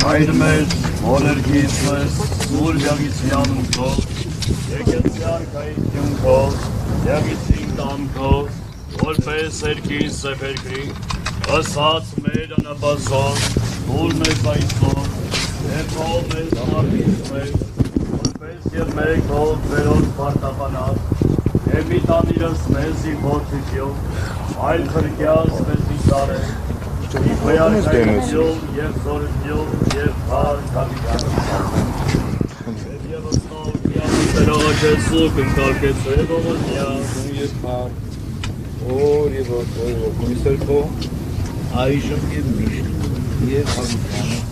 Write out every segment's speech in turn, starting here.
Հայր մեր, ողերգից մեր, սուր յագիցյան քով, եկեցյան կայքյուն քով, յագիցին տամ քով, որպես երկին սեփերքրի, ասած մեր անապազով, ուր մեզ այսով, երկով մեզ մարդից մեզ, որպես և մեր քով վերոտ պարտապանած, և մի տանիրս մեզ ի փորձություն, այլ խրկյաս մեզ մի սարել, Իպայարկայություն և զորություն և հար կապիտան և ևստով միամիտեր աղաչեցու կնկարկեցրև ողորմյան և հար օր և կունիսեր քո այժմ և միշտ և հավիտանը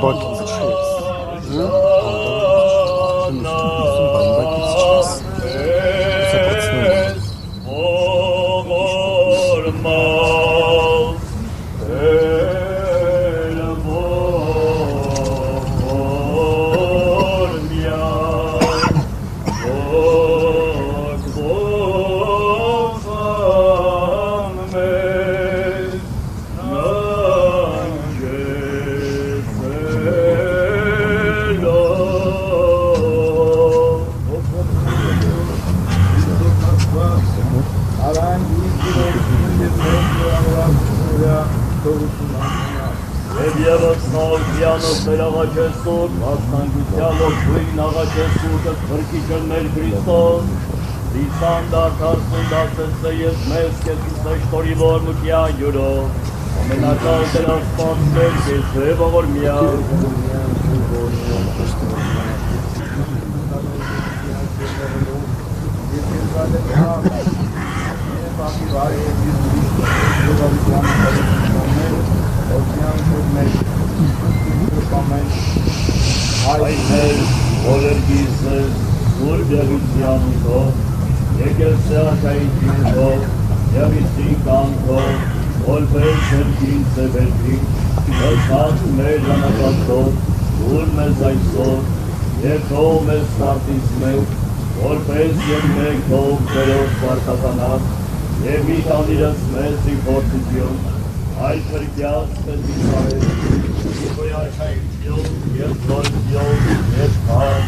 բամբակից չես։ Բամբակից չես։ Աղաչեսուր, մասնանկության ոգույն աղաչեսուրը քրկիչը մեր Քրիստոս, Դիսան դարդարսուն դասեցը ես մեզ կեսիս աշտորի որմուկյա յուրով, ամենակալ դրավ սպանցեր կես է ողորմյա, Այներ, ոլերգիզներ, որ բյավիցյանքով, եկերսեակայիքով, բյավիցի կանքով, որպես սերքին ծևերքին, ոսած մեր ժամակատով, որ մեզ այսօր, և թող մեզ սարտից մեկ, որպես և մեկ թող բերով պարտականած, և մի տանիրս մեզ իպորտություն, այլ պրկյաց մեզ իպարել, Իպոյարքայություն, և ծորություն, և կար,